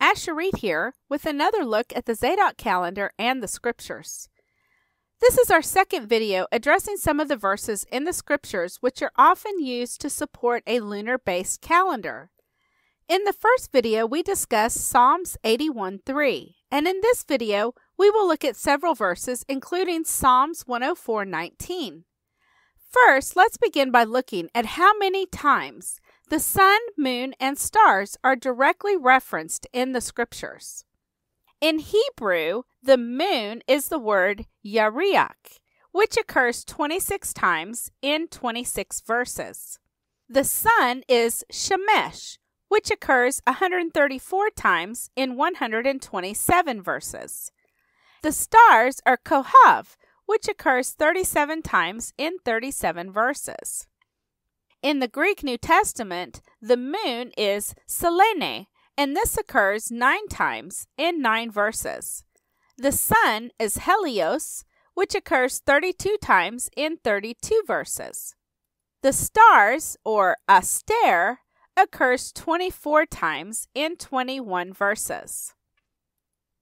Asherit here with another look at the Zadok calendar and the scriptures. This is our second video addressing some of the verses in the scriptures which are often used to support a lunar-based calendar. In the first video, we discussed Psalms 81:3, and in this video, we will look at several verses including Psalms 104:19. First, let's begin by looking at how many times the sun, moon, and stars are directly referenced in the scriptures. In Hebrew, the moon is the word yariach, which occurs 26 times in 26 verses. The sun is shemesh, which occurs 134 times in 127 verses. The stars are kohav, which occurs 37 times in 37 verses. In the Greek New Testament, the moon is Selene, and this occurs 9 times in 9 verses. The sun is Helios, which occurs 32 times in 32 verses. The stars, or Aster, occurs 24 times in 21 verses.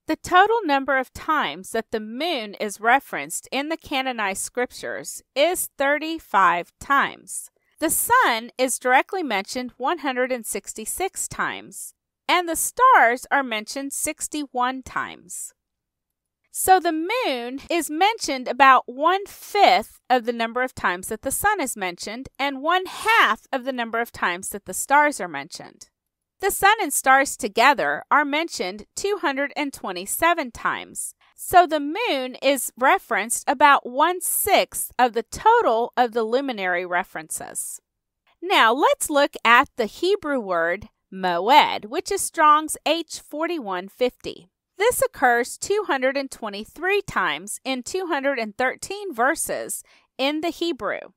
The total number of times that the moon is referenced in the canonized scriptures is 35 times. The sun is directly mentioned 166 times, and the stars are mentioned 61 times. So the moon is mentioned about 1/5 of the number of times that the sun is mentioned, and 1/2 of the number of times that the stars are mentioned. The sun and stars together are mentioned 227 times. So the moon is referenced about 1/6 of the total of the luminary references. Now let's look at the Hebrew word moed, which is Strong's H4150. This occurs 223 times in 213 verses in the Hebrew.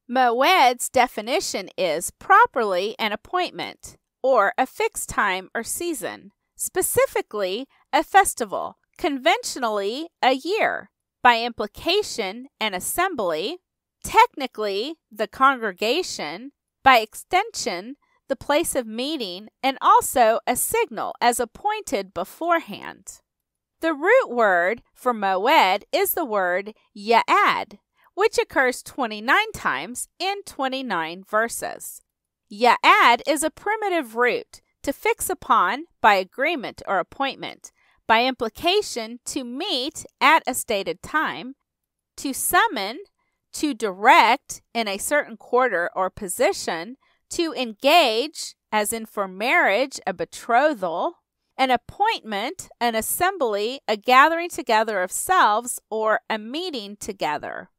Moed's definition is properly an appointment, or a fixed time or season, specifically a festival, conventionally a year, by implication an assembly, technically the congregation, by extension the place of meeting, and also a signal as appointed beforehand. The root word for moed is the word ya'ad, which occurs 29 times in 29 verses. Ya'ad is a primitive root to fix upon by agreement or appointment, by implication to meet at a stated time, to summon, to direct in a certain quarter or position, to engage, as in for marriage, a betrothal, an appointment, an assembly, a gathering together of selves, or a meeting together.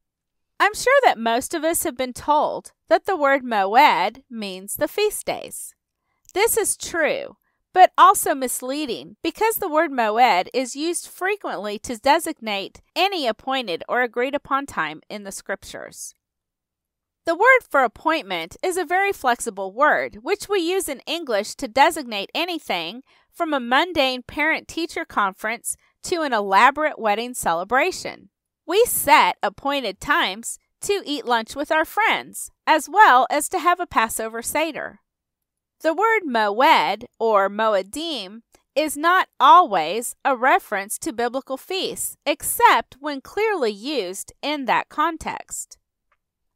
I'm sure that most of us have been told that the word moed means the feast days. This is true, but also misleading because the word moed is used frequently to designate any appointed or agreed upon time in the scriptures. The word for appointment is a very flexible word, which we use in English to designate anything from a mundane parent-teacher conference to an elaborate wedding celebration. We set appointed times to eat lunch with our friends, as well as to have a Passover Seder. The word moed, or moedim, is not always a reference to biblical feasts, except when clearly used in that context.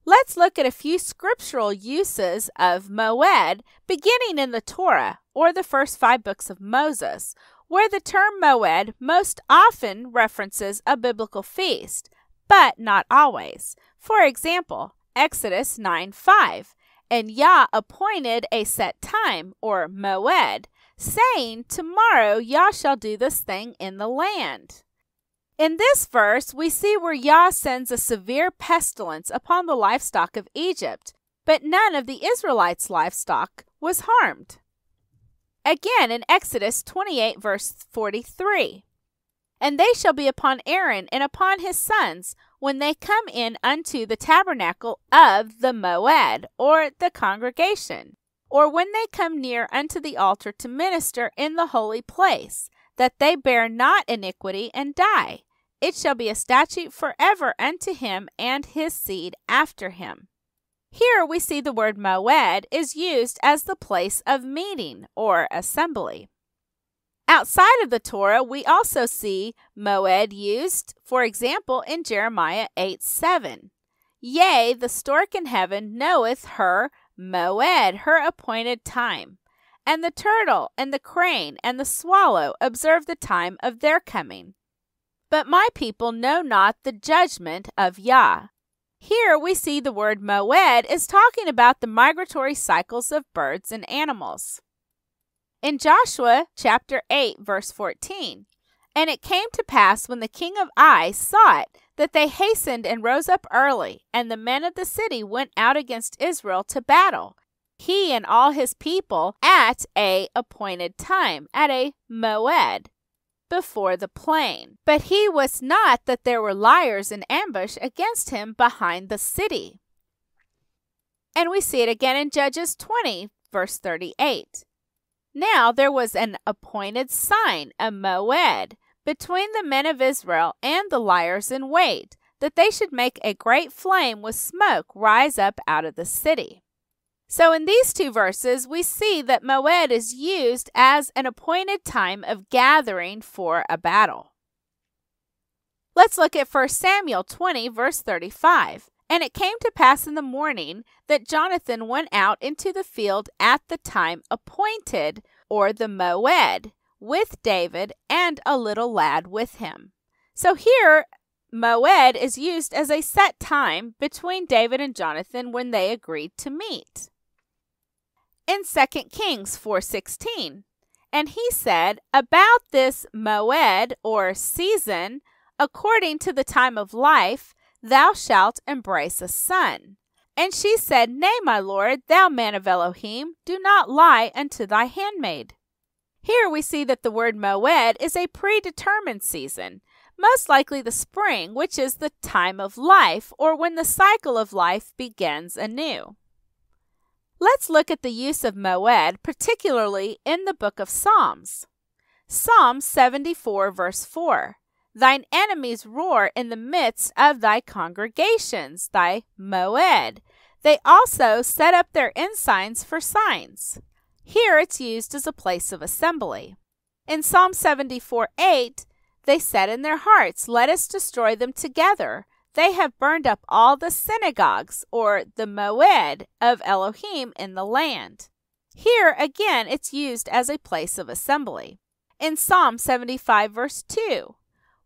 Let's look at a few scriptural uses of moed, beginning in the Torah, or the first 5 books of Moses, where the term moed most often references a biblical feast, but not always. For example, Exodus 9:5, and Yah appointed a set time, or moed, saying, tomorrow Yah shall do this thing in the land. In this verse, we see where Yah sends a severe pestilence upon the livestock of Egypt, but none of the Israelites' livestock was harmed. Again, in Exodus 28, verse 43, and they shall be upon Aaron and upon his sons when they come in unto the tabernacle of the moed, or the congregation, or when they come near unto the altar to minister in the holy place, that they bear not iniquity and die. It shall be a statute forever unto him and his seed after him. Here we see the word moed is used as the place of meeting or assembly. Outside of the Torah, we also see moed used, for example, in Jeremiah 8:7. Yea, the stork in heaven knoweth her moed, her appointed time. And the turtle and the crane and the swallow observe the time of their coming. But my people know not the judgment of Yah. Here we see the word moed is talking about the migratory cycles of birds and animals. In Joshua chapter 8, verse 14, and it came to pass when the king of Ai saw it, that they hastened and rose up early, and the men of the city went out against Israel to battle, he and all his people, at a appointed time, at a moed, before the plain. But he wist not that there were liers in ambush against him behind the city. And we see it again in Judges 20, verse 38. Now there was an appointed sign, a moed, between the men of Israel and the liers in wait, that they should make a great flame with smoke rise up out of the city. So in these two verses, we see that moed is used as an appointed time of gathering for a battle. Let's look at 1 Samuel 20, verse 35. And it came to pass in the morning that Jonathan went out into the field at the time appointed, or the moed, with David and a little lad with him. So here, moed is used as a set time between David and Jonathan when they agreed to meet. In 2 Kings 4:16, and he said, about this moed, or season, according to the time of life, thou shalt embrace a son. And she said, Nay, my lord, thou man of Elohim, do not lie unto thy handmaid. Here we see that the word moed is a predetermined season, most likely the spring, which is the time of life, or when the cycle of life begins anew. Let's look at the use of moed, particularly in the book of Psalms. Psalm 74, verse 4. Thine enemies roar in the midst of thy congregations, thy moed. They also set up their ensigns for signs. Here it's used as a place of assembly. In Psalm 74:8, they said in their hearts, Let us destroy them together. They have burned up all the synagogues, or the moed, of Elohim in the land. Here again it's used as a place of assembly. In Psalm 75, verse 2,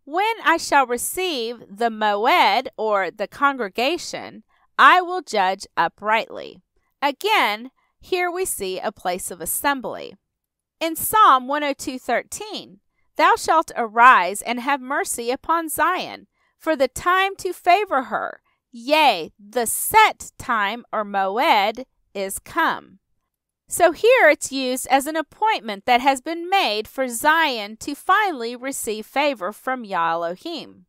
When I shall receive the moed, or the congregation, I will judge uprightly. Again, here we see a place of assembly. In Psalm 102:13, Thou shalt arise and have mercy upon Zion, for the time to favor her, yea, the set time, or moed, is come. So here it's used as an appointment that has been made for Zion to finally receive favor from Yah Elohim.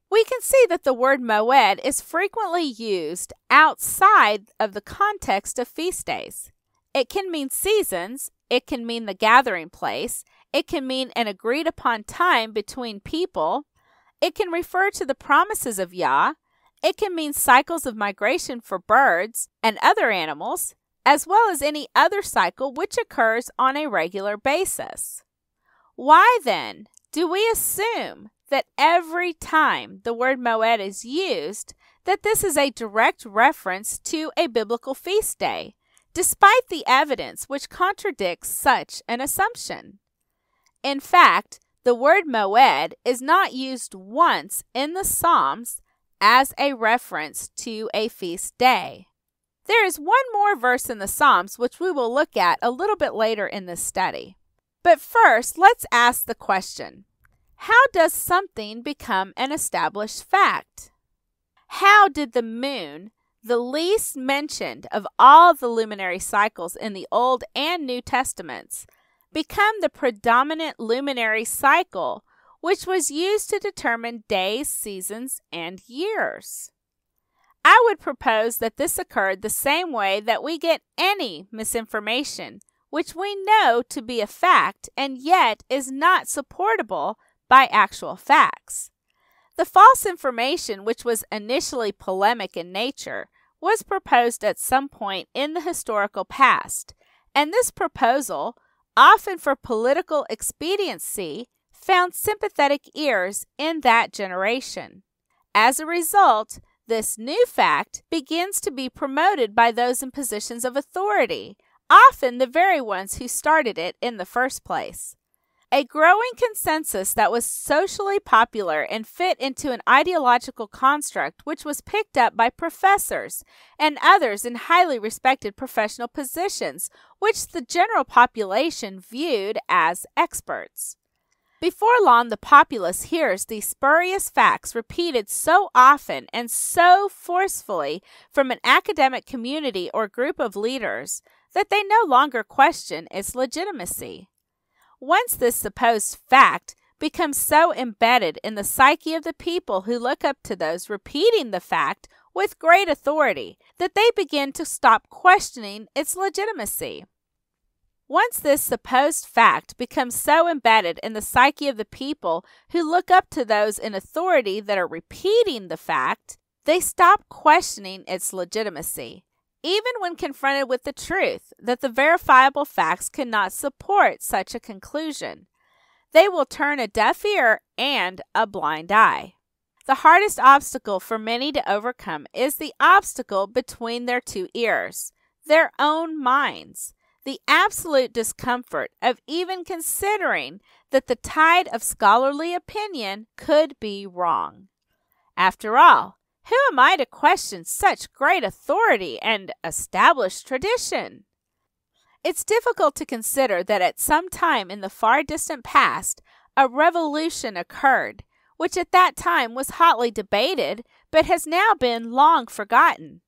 We can see that the word moed is frequently used outside of the context of feast days. It can mean seasons, it can mean the gathering place, it can mean an agreed upon time between people, it can refer to the promises of Yah, it can mean cycles of migration for birds and other animals, as well as any other cycle which occurs on a regular basis. Why then do we assume that every time the word moed is used, that this is a direct reference to a biblical feast day, despite the evidence which contradicts such an assumption? In fact, the word moed is not used once in the Psalms as a reference to a feast day. There is one more verse in the Psalms which we will look at a little bit later in this study. But first, let's ask the question, how does something become an established fact? How did the moon, the least mentioned of all the luminary cycles in the Old and New Testaments, become the predominant luminary cycle which was used to determine days, seasons, and years? I would propose that this occurred the same way that we get any misinformation, which we know to be a fact and yet is not supportable by actual facts. The false information, which was initially polemic in nature, was proposed at some point in the historical past, and this proposal, often for political expediency, found sympathetic ears in that generation. As a result, this new fact begins to be promoted by those in positions of authority, often the very ones who started it in the first place. A growing consensus that was socially popular and fit into an ideological construct which was picked up by professors and others in highly respected professional positions, which the general population viewed as experts. Before long, the populace hears these spurious facts repeated so often and so forcefully from an academic community or group of leaders that they no longer question its legitimacy. Once this supposed fact becomes so embedded in the psyche of the people who look up to those repeating the fact with great authority that they begin to stop questioning its legitimacy. Once this supposed fact becomes so embedded in the psyche of the people who look up to those in authority that are repeating the fact, they stop questioning its legitimacy. Even when confronted with the truth that the verifiable facts cannot support such a conclusion, they will turn a deaf ear and a blind eye. The hardest obstacle for many to overcome is the obstacle between their two ears, their own minds, the absolute discomfort of even considering that the tide of scholarly opinion could be wrong. After all, who am I to question such great authority and established tradition? It's difficult to consider that at some time in the far distant past, a revolution occurred, which at that time was hotly debated, but has now been long forgotten.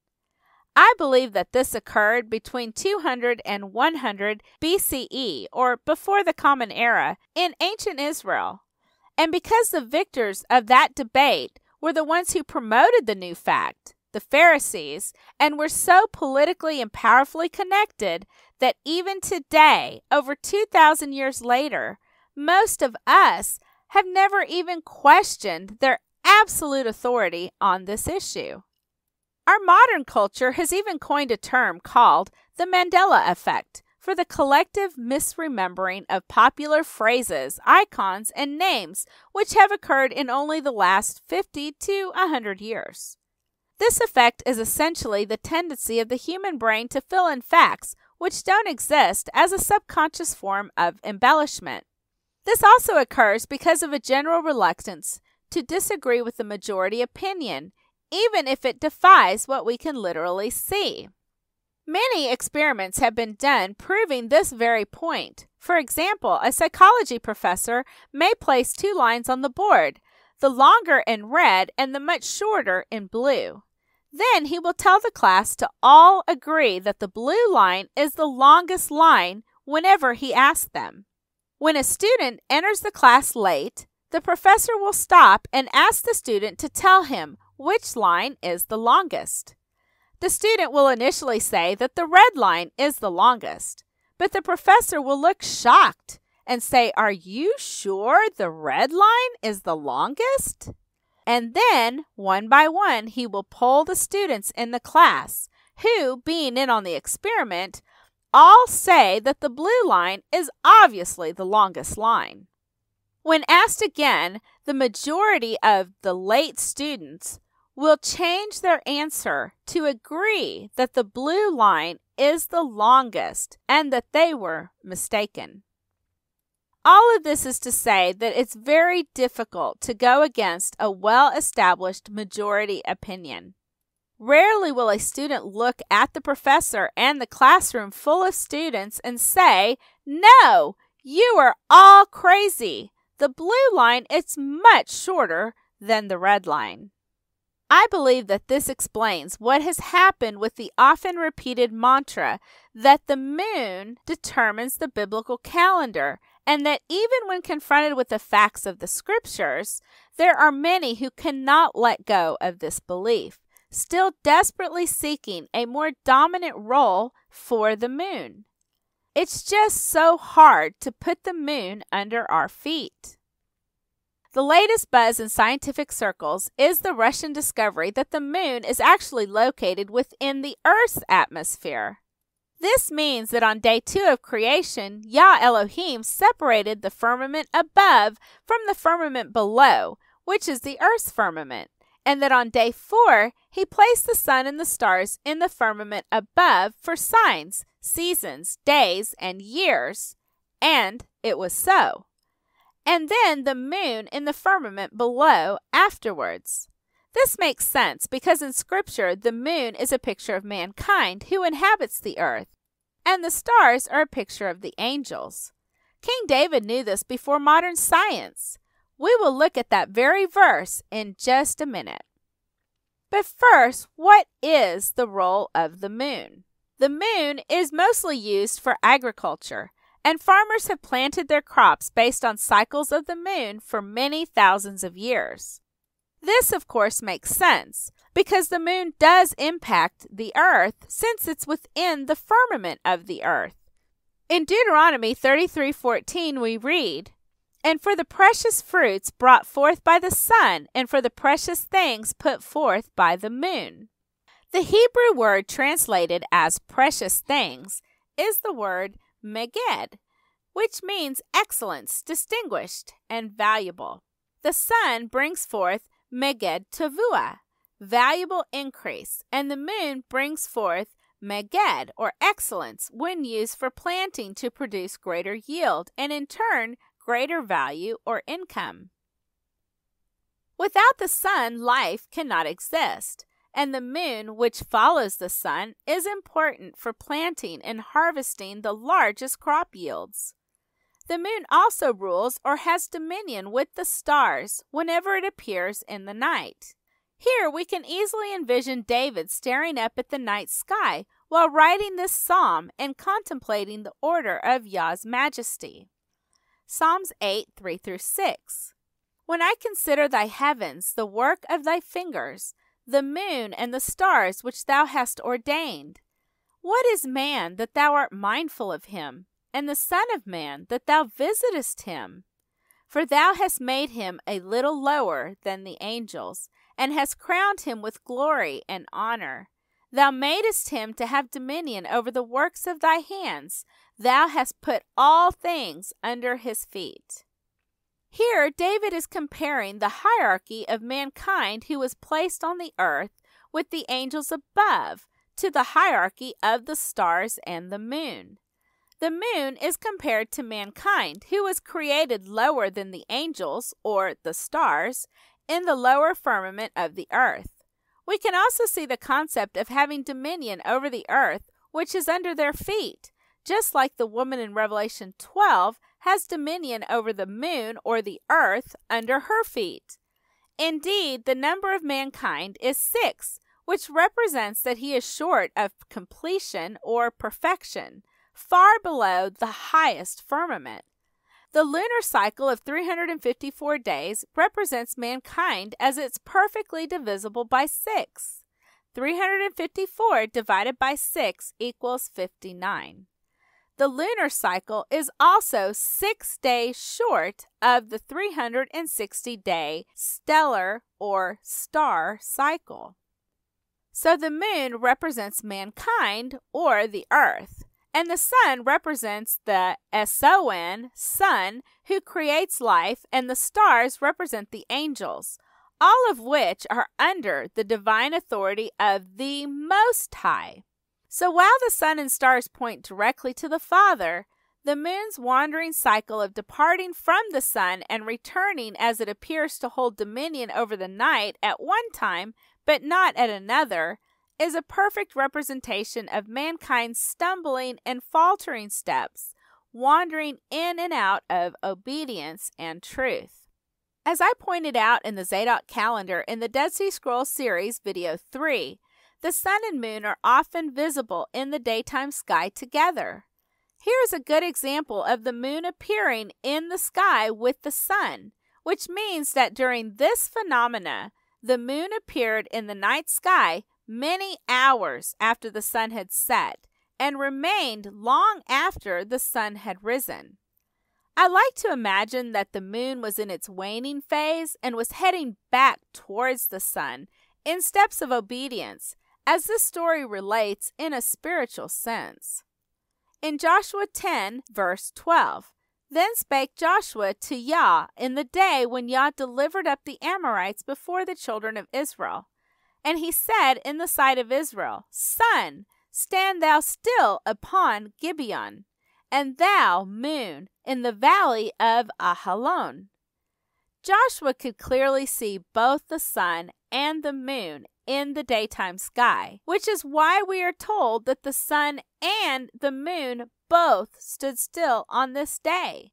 I believe that this occurred between 200 and 100 BCE, or before the Common Era, in ancient Israel. And because the victors of that debate were the ones who promoted the new fact, the Pharisees, and were so politically and powerfully connected that even today, over 2,000 years later, most of us have never even questioned their absolute authority on this issue. Our modern culture has even coined a term called the Mandela effect for the collective misremembering of popular phrases, icons, and names which have occurred in only the last 50 to 100 years. This effect is essentially the tendency of the human brain to fill in facts which don't exist as a subconscious form of embellishment. This also occurs because of a general reluctance to disagree with the majority opinion, even if it defies what we can literally see. Many experiments have been done proving this very point. For example, a psychology professor may place two lines on the board, the longer in red and the much shorter in blue. Then he will tell the class to all agree that the blue line is the longest line whenever he asks them. When a student enters the class late, the professor will stop and ask the student to tell him which line is the longest. The student will initially say that the red line is the longest, but the professor will look shocked and say, "Are you sure the red line is the longest?" And then, one by one, he will poll the students in the class, who, being in on the experiment, all say that the blue line is obviously the longest line. When asked again, the majority of the late students will change their answer to agree that the blue line is the longest and that they were mistaken. All of this is to say that it's very difficult to go against a well-established majority opinion. Rarely will a student look at the professor and the classroom full of students and say, "No, you are all crazy. The blue line is much shorter than the red line." I believe that this explains what has happened with the often repeated mantra that the moon determines the biblical calendar, and that even when confronted with the facts of the scriptures, there are many who cannot let go of this belief, still desperately seeking a more dominant role for the moon. It's just so hard to put the moon under our feet. The latest buzz in scientific circles is the Russian discovery that the moon is actually located within the Earth's atmosphere. This means that on day 2 of creation, Yah Elohim separated the firmament above from the firmament below, which is the earth's firmament, and that on day 4, he placed the sun and the stars in the firmament above for signs, seasons, days, and years, and it was so. And then the moon in the firmament below afterwards. This makes sense because in Scripture, the moon is a picture of mankind who inhabits the earth, and the stars are a picture of the angels. King David knew this before modern science. We will look at that very verse in just a minute. But first, what is the role of the moon? The moon is mostly used for agriculture, and farmers have planted their crops based on cycles of the moon for many thousands of years. This, of course, makes sense because the moon does impact the earth since it's within the firmament of the earth. In Deuteronomy 33:14 we read, "And for the precious fruits brought forth by the sun, and for the precious things put forth by the moon." The Hebrew word translated as precious things is the word meged, which means excellence, distinguished, and valuable. The sun brings forth meged tovua, valuable increase, and the moon brings forth meged, or excellence, when used for planting to produce greater yield and in turn greater value or income. Without the sun, life cannot exist, and the moon, which follows the sun, is important for planting and harvesting the largest crop yields. The moon also rules or has dominion with the stars whenever it appears in the night. Here we can easily envision David staring up at the night sky while writing this psalm and contemplating the order of Yah's majesty. Psalms 8:3-6. When I consider thy heavens, the work of thy fingers, the moon and the stars which thou hast ordained. What is man that thou art mindful of him, and the Son of Man that thou visitest him? For thou hast made him a little lower than the angels, and hast crowned him with glory and honor. Thou madest him to have dominion over the works of thy hands. Thou hast put all things under his feet. Here, David is comparing the hierarchy of mankind who was placed on the earth with the angels above to the hierarchy of the stars and the moon. The moon is compared to mankind, who was created lower than the angels, or the stars, in the lower firmament of the earth. We can also see the concept of having dominion over the earth, which is under their feet, just like the woman in Revelation 12 has dominion over the moon or the earth under her feet. Indeed, the number of mankind is 6, which represents that he is short of completion or perfection, far below the highest firmament. The lunar cycle of 354 days represents mankind as it's perfectly divisible by 6. 354 divided by 6 equals 59. The lunar cycle is also 6 days short of the 360-day stellar or star cycle. So the moon represents mankind or the earth, and the sun represents the S-O-N, sun, who creates life, and the stars represent the angels, all of which are under the divine authority of the Most High. So while the sun and stars point directly to the Father, the moon's wandering cycle of departing from the sun and returning as it appears to hold dominion over the night at one time, but not at another, is a perfect representation of mankind's stumbling and faltering steps, wandering in and out of obedience and truth. As I pointed out in the Zadok calendar in the Dead Sea Scrolls series video 3, the sun and moon are often visible in the daytime sky together. Here is a good example of the moon appearing in the sky with the sun, which means that during this phenomena, the moon appeared in the night sky many hours after the sun had set and remained long after the sun had risen. I like to imagine that the moon was in its waning phase and was heading back towards the sun in steps of obedience, as this story relates in a spiritual sense. In Joshua 10, verse 12, "Then spake Joshua to Yah in the day when Yah delivered up the Amorites before the children of Israel. And he said in the sight of Israel, Sun, stand thou still upon Gibeon, and thou, moon, in the valley of Ajalon." Joshua could clearly see both the sun and the moon in the daytime sky, which is why we are told that the sun and the moon both stood still on this day.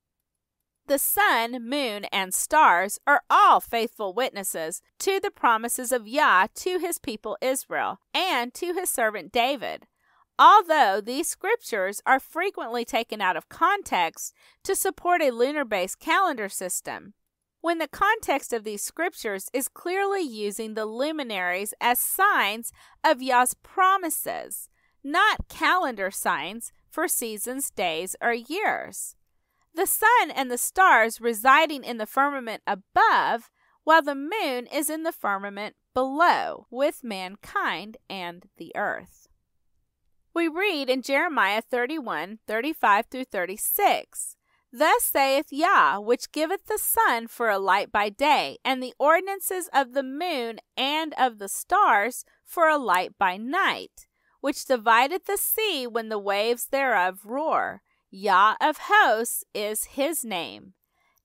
The sun, moon, and stars are all faithful witnesses to the promises of Yah to his people Israel and to his servant David, although these scriptures are frequently taken out of context to support a lunar-based calendar system, when the context of these scriptures is clearly using the luminaries as signs of Yah's promises, not calendar signs for seasons, days, or years. The sun and the stars residing in the firmament above, while the moon is in the firmament below with mankind and the earth. We read in Jeremiah 31, 35 through 36, "Thus saith Yah, which giveth the sun for a light by day, and the ordinances of the moon and of the stars for a light by night, which divideth the sea when the waves thereof roar. Yah of hosts is his name.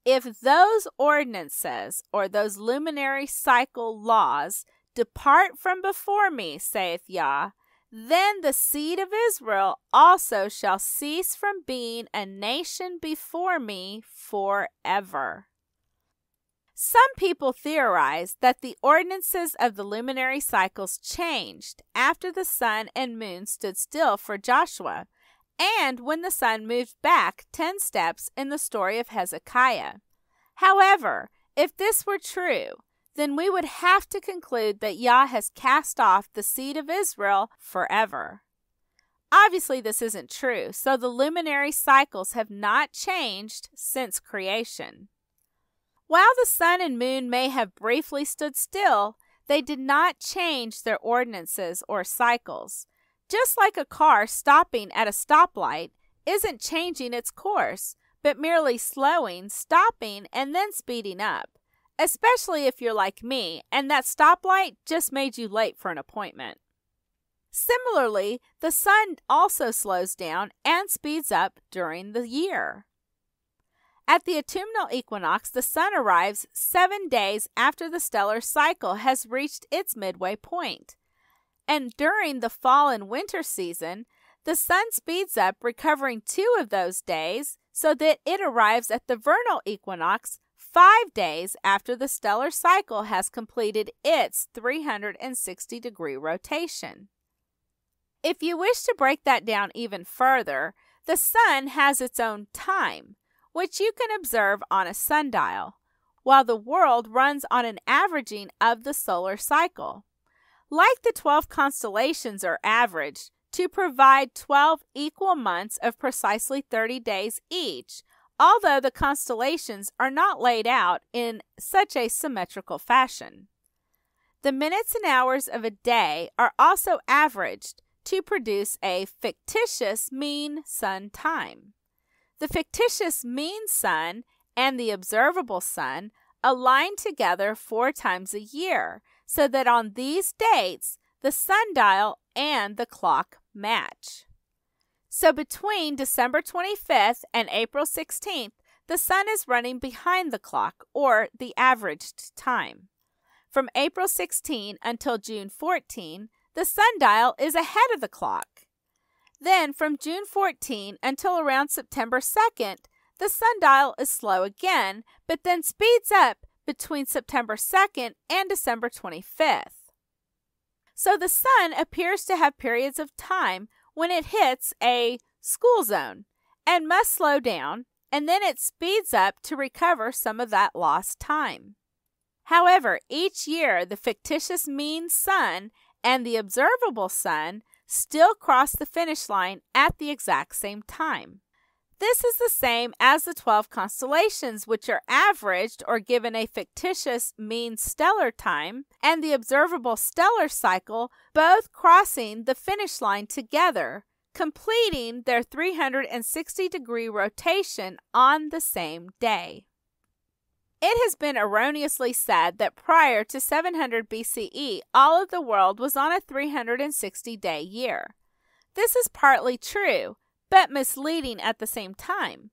If those ordinances, or those luminary cycle laws, depart from before me, saith Yah, then the seed of Israel also shall cease from being a nation before me forever." Some people theorize that the ordinances of the luminary cycles changed after the sun and moon stood still for Joshua, and when the sun moved back 10 steps in the story of Hezekiah. However, if this were true, then we would have to conclude that Yah has cast off the seed of Israel forever. Obviously, this isn't true, so the luminary cycles have not changed since creation. While the sun and moon may have briefly stood still, they did not change their ordinances or cycles. Just like a car stopping at a stoplight isn't changing its course, but merely slowing, stopping, and then speeding up, especially if you're like me and that stoplight just made you late for an appointment. Similarly, the sun also slows down and speeds up during the year. At the autumnal equinox, the sun arrives 7 days after the stellar cycle has reached its midway point. And during the fall and winter season, the sun speeds up, recovering 2 of those days so that it arrives at the vernal equinox 5 days after the stellar cycle has completed its 360-degree rotation. If you wish to break that down even further, the sun has its own time, which you can observe on a sundial, while the world runs on an averaging of the solar cycle. Like the 12 constellations are averaged to provide 12 equal months of precisely 30 days each, although the constellations are not laid out in such a symmetrical fashion. The minutes and hours of a day are also averaged to produce a fictitious mean sun time. The fictitious mean sun and the observable sun align together 4 times a year, so that on these dates, the sundial and the clock match. So between December 25th and April 16th, the sun is running behind the clock, or the averaged time. From April 16 until June 14, the sundial is ahead of the clock. Then from June 14 until around September 2nd, the sundial is slow again, but then speeds up between September 2nd and December 25th. So the sun appears to have periods of time when it hits a school zone and must slow down, and then it speeds up to recover some of that lost time. However, each year the fictitious mean sun and the observable sun still cross the finish line at the exact same time. This is the same as the 12 constellations, which are averaged or given a fictitious mean stellar time, and the observable stellar cycle, both crossing the finish line together, completing their 360-degree rotation on the same day. It has been erroneously said that prior to 700 BCE, all of the world was on a 360-day year. This is partly true, but misleading at the same time.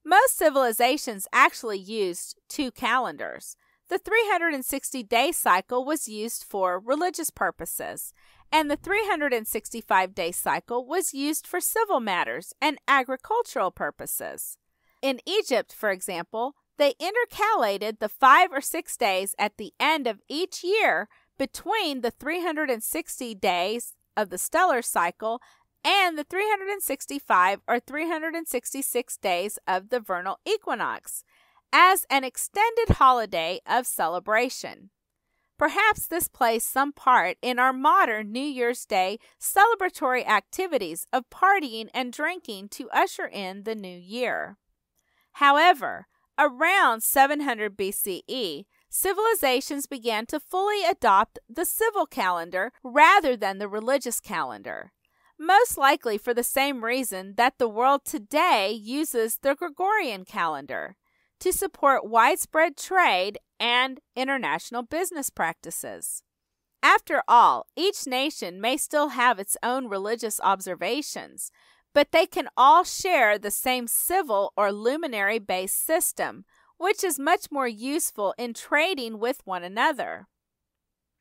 Most civilizations actually used two calendars. The 360-day cycle was used for religious purposes, and the 365-day cycle was used for civil matters and agricultural purposes. In Egypt, for example, they intercalated the 5 or 6 days at the end of each year between the 360 days of the stellar cycle and the 365 or 366 days of the vernal equinox as an extended holiday of celebration. Perhaps this plays some part in our modern New Year's Day celebratory activities of partying and drinking to usher in the new year. However, around 700 BCE, civilizations began to fully adopt the civil calendar rather than the religious calendar, most likely for the same reason that the world today uses the Gregorian calendar, to support widespread trade and international business practices. After all, each nation may still have its own religious observations, but they can all share the same civil or luminary-based system, which is much more useful in trading with one another.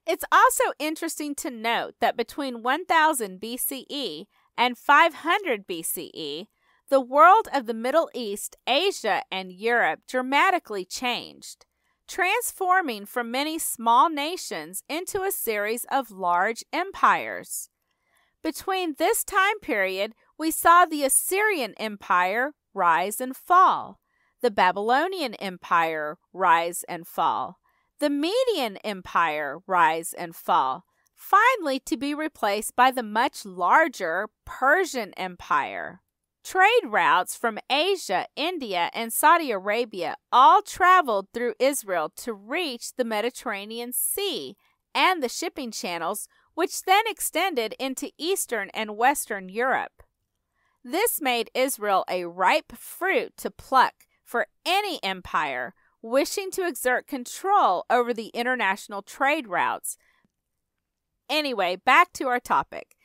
It's also interesting to note that between 1000 BCE and 500 BCE, the world of the Middle East, Asia, and Europe dramatically changed, transforming from many small nations into a series of large empires. Between this time period, we saw the Assyrian Empire rise and fall, the Babylonian Empire rise and fall, the Median Empire rise and fall, finally to be replaced by the much larger Persian Empire. Trade routes from Asia, India, and Saudi Arabia all traveled through Israel to reach the Mediterranean Sea and the shipping channels, which then extended into Eastern and Western Europe. This made Israel a ripe fruit to pluck for any empire wishing to exert control over the international trade routes. Anyway, back to our topic.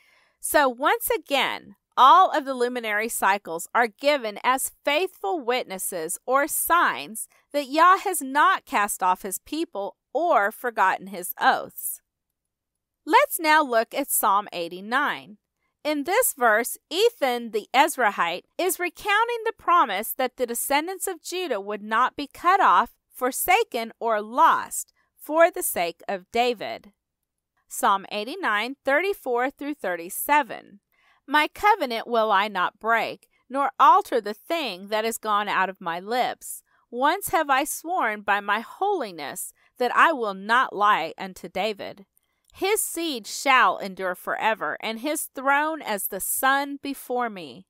So once again, all of the luminary cycles are given as faithful witnesses or signs that Yah has not cast off his people or forgotten his oaths. Let's now look at Psalm 89. In this verse, Ethan the Ezrahite is recounting the promise that the descendants of Judah would not be cut off, forsaken, or lost for the sake of David. Psalm 89, 34 through 37. My covenant will I not break, nor alter the thing that is gone out of my lips. Once have I sworn by my holiness that I will not lie unto David. His seed shall endure forever, and his throne as the sun before me.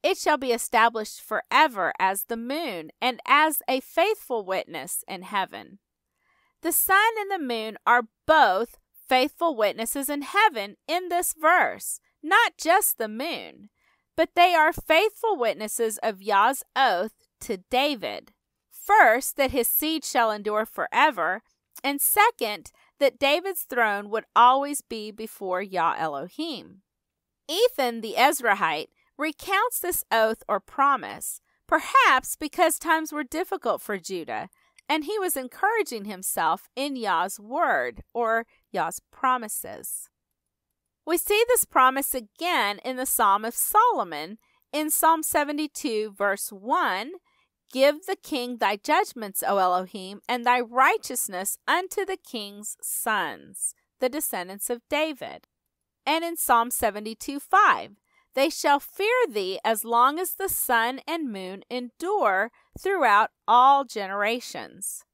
It shall be established forever as the moon, and as a faithful witness in heaven. The sun and the moon are both faithful witnesses in heaven in this verse, not just the moon, but they are faithful witnesses of Yah's oath to David. First, that his seed shall endure forever, and second, that David's throne would always be before Yah Elohim. Ethan the Ezrahite recounts this oath or promise, perhaps because times were difficult for Judah, and he was encouraging himself in Yah's word or Yah's promises. We see this promise again in the Psalm of Solomon in Psalm 72, verse 1, Give the king thy judgments, O Elohim, and thy righteousness unto the king's sons, the descendants of David. And in Psalm 72, 5, They shall fear thee as long as the sun and moon endure throughout all generations.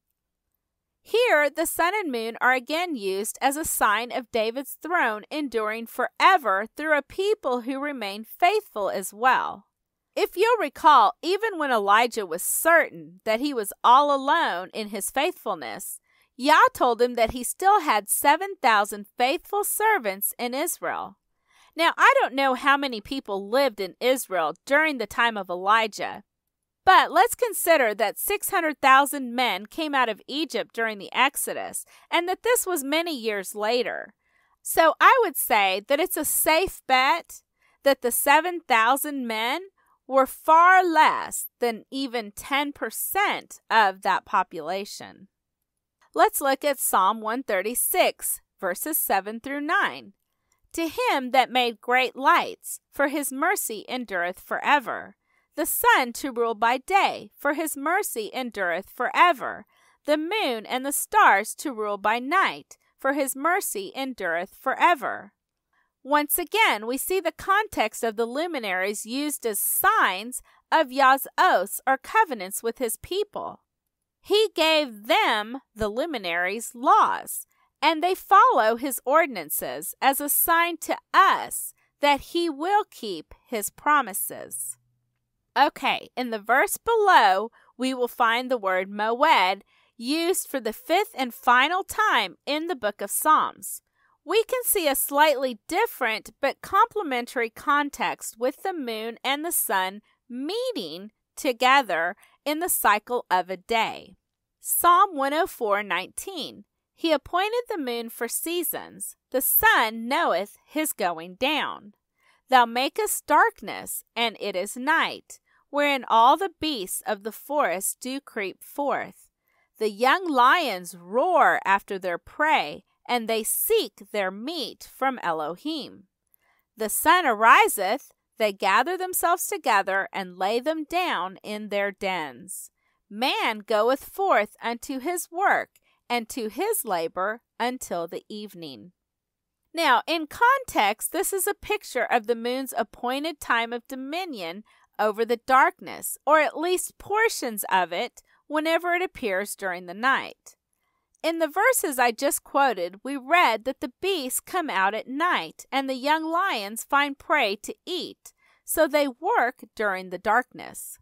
Here, the sun and moon are again used as a sign of David's throne enduring forever through a people who remain faithful as well. If you'll recall, even when Elijah was certain that he was all alone in his faithfulness, Yah told him that he still had 7,000 faithful servants in Israel. Now, I don't know how many people lived in Israel during the time of Elijah, but let's consider that 600,000 men came out of Egypt during the Exodus, and that this was many years later. So I would say that it's a safe bet that the 7,000 men were far less than even 10% of that population. Let's look at Psalm 136, verses 7 through 9. To him that made great lights, for his mercy endureth forever. The sun to rule by day, for his mercy endureth forever. The moon and the stars to rule by night, for his mercy endureth forever. Once again, we see the context of the luminaries used as signs of Yah's oaths or covenants with his people. He gave them, the luminaries, laws, and they follow his ordinances as a sign to us that he will keep his promises. Okay, in the verse below, we will find the word moed used for the fifth and final time in the book of Psalms. We can see a slightly different but complementary context with the moon and the sun meeting together in the cycle of a day. Psalm 104:19. He appointed the moon for seasons. The sun knoweth his going down. Thou makest darkness, and it is night, wherein all the beasts of the forest do creep forth. The young lions roar after their prey, and they seek their meat from Elohim. The sun ariseth, they gather themselves together, and lay them down in their dens. Man goeth forth unto his work, and to his labor until the evening. Now, in context, this is a picture of the moon's appointed time of dominion over the darkness, or at least portions of it, whenever it appears during the night. In the verses I just quoted, we read that the beasts come out at night, and the young lions find prey to eat, so they work during the darkness.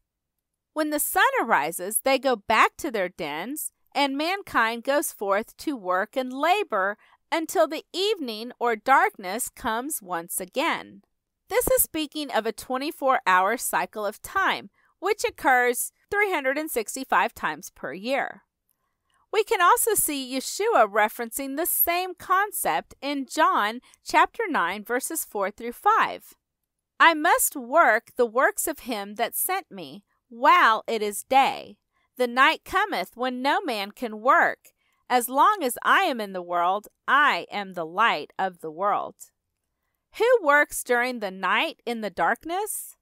When the sun arises, they go back to their dens, and mankind goes forth to work and labor until the evening or darkness comes once again. This is speaking of a 24-hour cycle of time, which occurs 365 times per year. We can also see Yeshua referencing the same concept in John chapter 9, verses 4 through 5. I must work the works of him that sent me while it is day. The night cometh when no man can work. As long as I am in the world, I am the light of the world. Who works during the night in the darkness?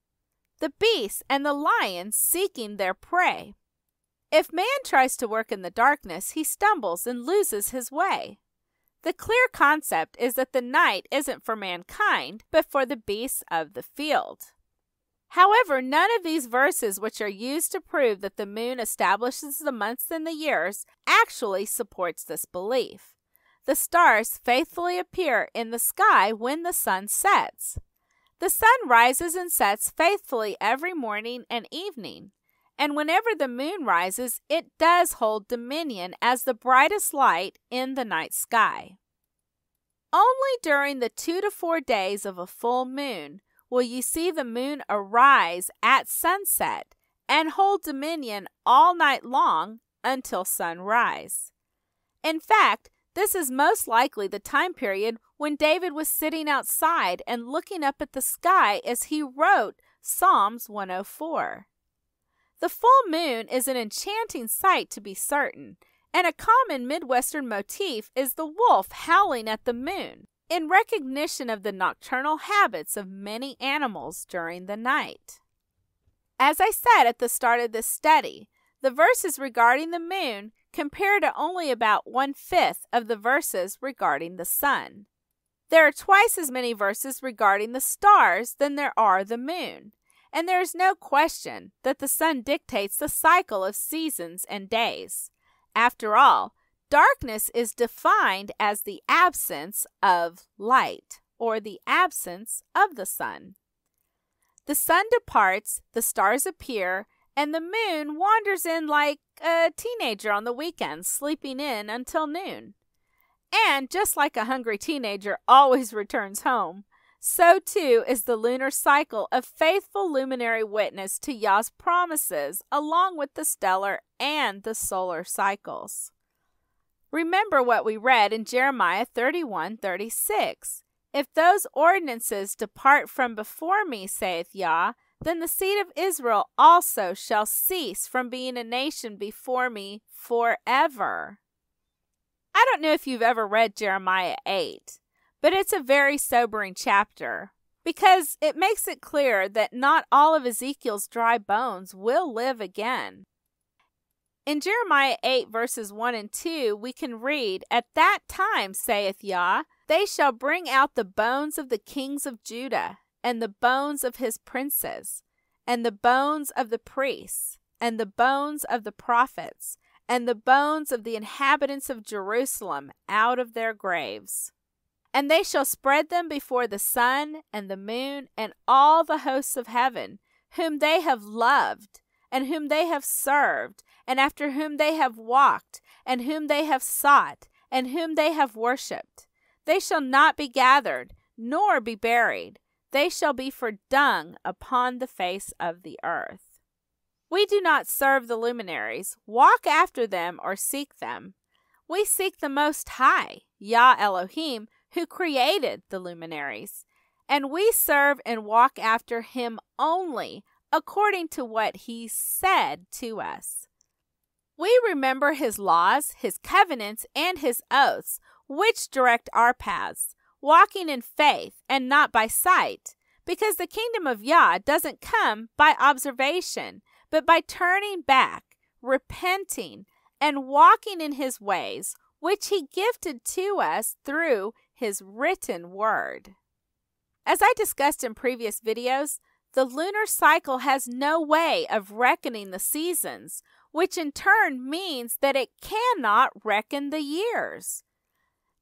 The beasts and the lions seeking their prey. If man tries to work in the darkness, he stumbles and loses his way. The clear concept is that the night isn't for mankind, but for the beasts of the field. However, none of these verses, which are used to prove that the moon establishes the months and the years, actually supports this belief. The stars faithfully appear in the sky when the sun sets. The sun rises and sets faithfully every morning and evening, and whenever the moon rises, it does hold dominion as the brightest light in the night sky. Only during the 2 to 4 days of a full moon will you see the moon arise at sunset and hold dominion all night long until sunrise. In fact, this is most likely the time period when David was sitting outside and looking up at the sky as he wrote Psalms 104. The full moon is an enchanting sight, to be certain, and a common Midwestern motif is the wolf howling at the moon, in recognition of the nocturnal habits of many animals during the night. As I said at the start of this study, the verses regarding the moon compare to only about 1/5 of the verses regarding the sun. There are twice as many verses regarding the stars than there are the moon, and there is no question that the sun dictates the cycle of seasons and days. After all, darkness is defined as the absence of light, or the absence of the sun. The sun departs, the stars appear, and the moon wanders in like a teenager on the weekends, sleeping in until noon. And just like a hungry teenager always returns home, So too is the lunar cycle a faithful luminary witness to Yah's promises, along with the stellar and the solar cycles. Remember what we read in Jeremiah 31:36. If those ordinances depart from before me, saith Yah, then the seed of Israel also shall cease from being a nation before me forever. I don't know if you've ever read Jeremiah 8, but it's a very sobering chapter because it makes it clear that not all of Ezekiel's dry bones will live again. In Jeremiah 8 verses 1 and 2, we can read, At that time, saith Yah, they shall bring out the bones of the kings of Judah, and the bones of his princes, and the bones of the priests, and the bones of the prophets, and the bones of the inhabitants of Jerusalem out of their graves. And they shall spread them before the sun and the moon and all the hosts of heaven, whom they have loved, and whom they have served, and after whom they have walked, and whom they have sought, and whom they have worshipped. They shall not be gathered, nor be buried. They shall be for dung upon the face of the earth. We do not serve the luminaries, walk after them, or seek them. We seek the Most High, Yah Elohim, who created the luminaries, and we serve and walk after him only, according to what he said to us. We remember his laws, his covenants, and his oaths, which direct our paths, walking in faith and not by sight, because the kingdom of Yah doesn't come by observation, but by turning back, repenting, and walking in his ways, which he gifted to us through his written word. As I discussed in previous videos, the lunar cycle has no way of reckoning the seasons, which in turn means that it cannot reckon the years.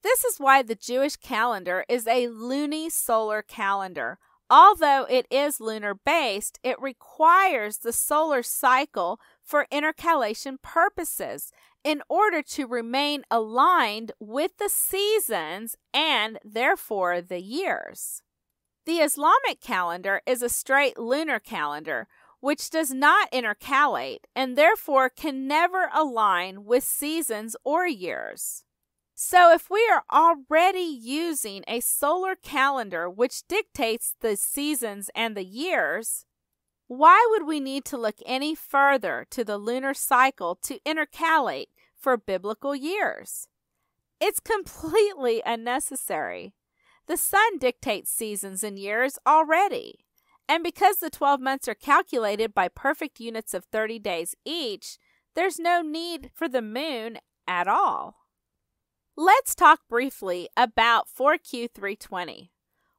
This is why the Jewish calendar is a lunisolar calendar. Although it is lunar-based, it requires the solar cycle for intercalation purposes in order to remain aligned with the seasons and therefore the years. The Islamic calendar is a straight lunar calendar, which does not intercalate and therefore can never align with seasons or years. So if we are already using a solar calendar which dictates the seasons and the years, why would we need to look any further to the lunar cycle to intercalate for biblical years? It's completely unnecessary. The sun dictates seasons and years already. And because the 12 months are calculated by perfect units of 30 days each, there's no need for the moon at all. Let's talk briefly about 4Q320.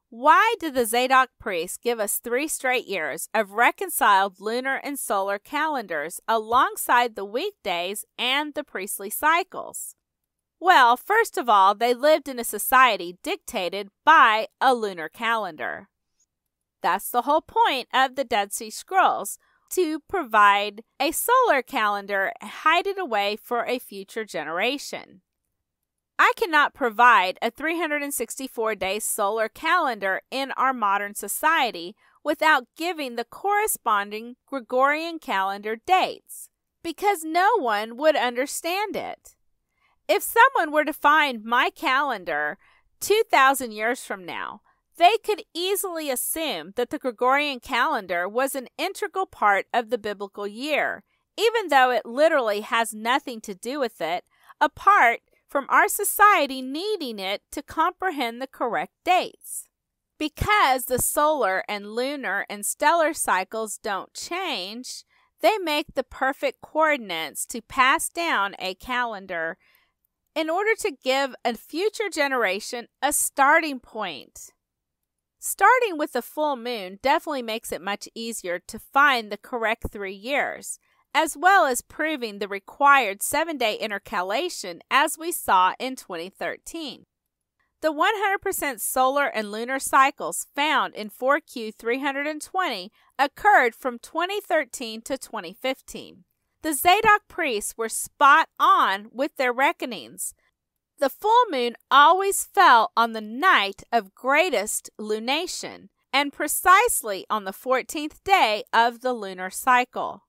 Why did the Zadok priests give us 3 straight years of reconciled lunar and solar calendars alongside the weekdays and the priestly cycles? Well, first of all, they lived in a society dictated by a lunar calendar. That's the whole point of the Dead Sea Scrolls, to provide a solar calendar and hide it away for a future generation. I cannot provide a 364-day solar calendar in our modern society without giving the corresponding Gregorian calendar dates, because no one would understand it. If someone were to find my calendar 2,000 years from now, they could easily assume that the Gregorian calendar was an integral part of the biblical year, even though it literally has nothing to do with it, apart from our society needing it to comprehend the correct dates. Because the solar and lunar and stellar cycles don't change, they make the perfect coordinates to pass down a calendar in order to give a future generation a starting point. Starting with the full moon definitely makes it much easier to find the correct 3 years, as well as proving the required 7-day intercalation as we saw in 2013. The 100% solar and lunar cycles found in 4Q320 occurred from 2013 to 2015. The Zadok priests were spot on with their reckonings. The full moon always fell on the night of greatest lunation, and precisely on the 14th day of the lunar cycle.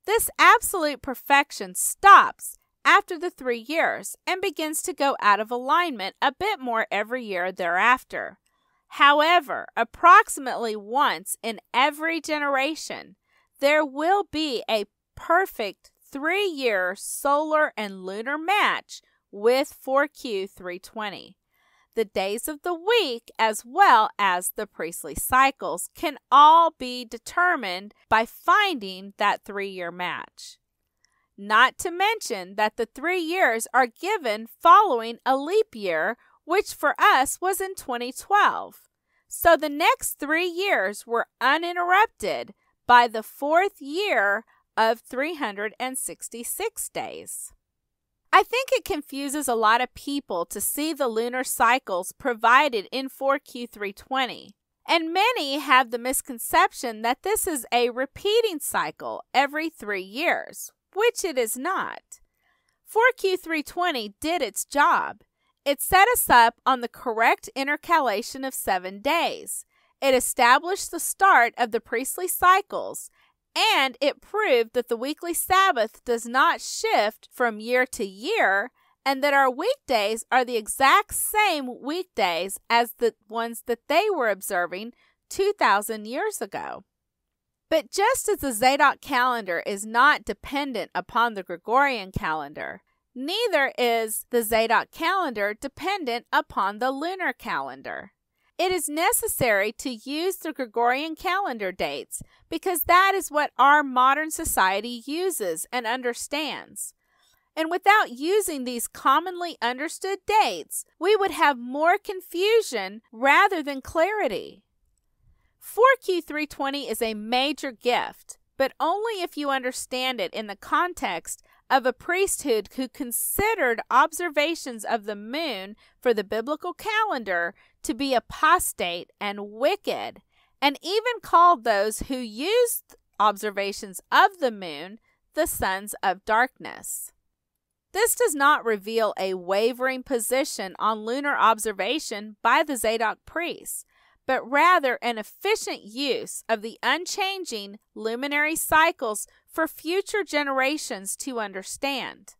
This absolute perfection stops after the 3 years and begins to go out of alignment a bit more every year thereafter. However, approximately once in every generation, there will be a perfect 3-year solar and lunar match with 4Q 320. The days of the week, as well as the priestly cycles, can all be determined by finding that 3-year match. Not to mention that the 3 years are given following a leap year, which for us was in 2012. So the next 3 years were uninterrupted by the 4th year of 366 days. I think it confuses a lot of people to see the lunar cycles provided in 4Q 320, and many have the misconception that this is a repeating cycle every 3 years, which it is not. 4Q 320 did its job. It set us up on the correct intercalation of 7 days. It established the start of the priestly cycles, and it proved that the weekly Sabbath does not shift from year to year, and that our weekdays are the exact same weekdays as the ones that they were observing 2,000 years ago. But just as the Zadok calendar is not dependent upon the Gregorian calendar, neither is the Zadok calendar dependent upon the lunar calendar. It is necessary to use the Gregorian calendar dates because that is what our modern society uses and understands. And without using these commonly understood dates, we would have more confusion rather than clarity. 4Q 320 is a major gift, but only if you understand it in the context of a priesthood who considered observations of the moon for the biblical calendar to be apostate and wicked, and even called those who used observations of the moon the sons of darkness. This does not reveal a wavering position on lunar observation by the Zadok priests, but rather an efficient use of the unchanging luminary cycles for future generations to understand.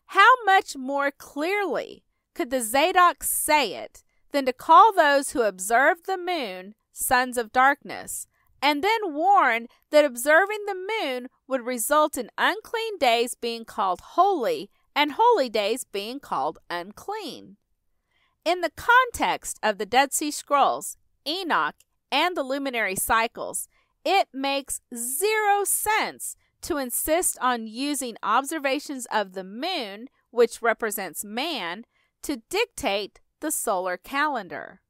How much more clearly could the Zadok say it than to call those who observe the moon sons of darkness, and then warn that observing the moon would result in unclean days being called holy and holy days being called unclean? In the context of the Dead Sea Scrolls, Enoch, and the luminary cycles, it makes 0 sense to insist on using observations of the moon, which represents man, to dictate the solar calendar.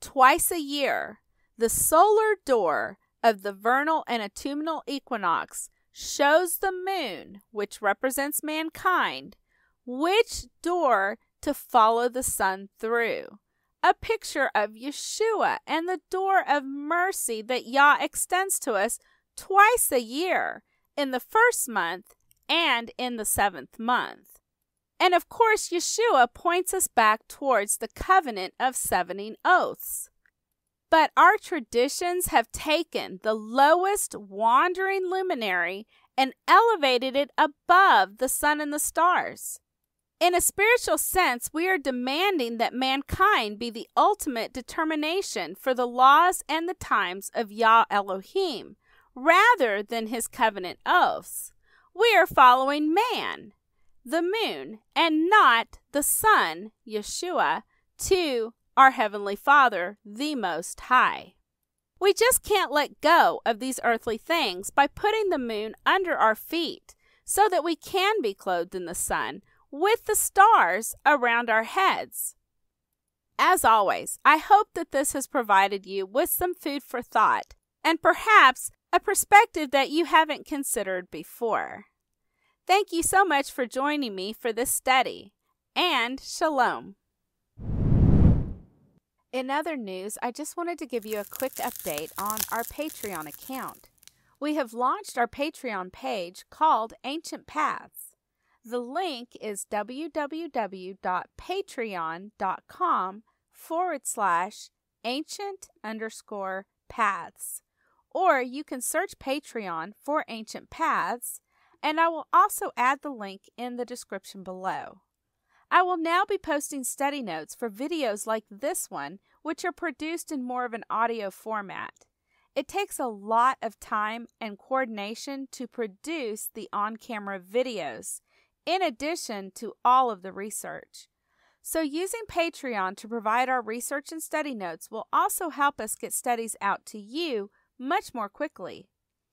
Twice a year, the solar door of the vernal and autumnal equinox shows the moon, which represents mankind, which door to follow the sun through. A picture of Yeshua and the door of mercy that Yah extends to us twice a year, in the 1st month and in the 7th month. And of course, Yeshua points us back towards the covenant of 70 oaths. But our traditions have taken the lowest wandering luminary and elevated it above the sun and the stars. In a spiritual sense, we are demanding that mankind be the ultimate determination for the laws and the times of Yah Elohim, rather than his covenant oaths. We are following man, the moon, and not the sun, Yeshua, to our Heavenly Father, the Most High. We just can't let go of these earthly things by putting the moon under our feet so that we can be clothed in the sun, with the stars around our heads. As always, I hope that this has provided you with some food for thought and perhaps a perspective that you haven't considered before. Thank you so much for joining me for this study, and Shalom. In other news, I just wanted to give you a quick update on our Patreon account. We have launched our Patreon page called Ancient Paths. The link is www.patreon.com/ancient_paths. Or you can search Patreon for Ancient Paths, and I will also add the link in the description below. I will now be posting study notes for videos like this one, which are produced in more of an audio format. It takes a lot of time and coordination to produce the on-camera videos, in addition to all of the research. So using Patreon to provide our research and study notes will also help us get studies out to you much more quickly.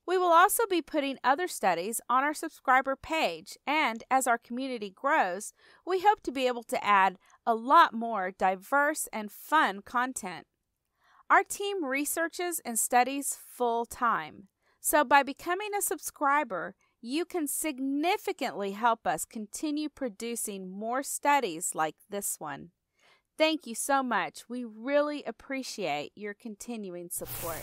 We will also be putting other studies on our subscriber page, and as our community grows, we hope to be able to add a lot more diverse and fun content. Our team researches and studies full-time, so by becoming a subscriber, you can significantly help us continue producing more studies like this one. Thank you so much. We really appreciate your continuing support.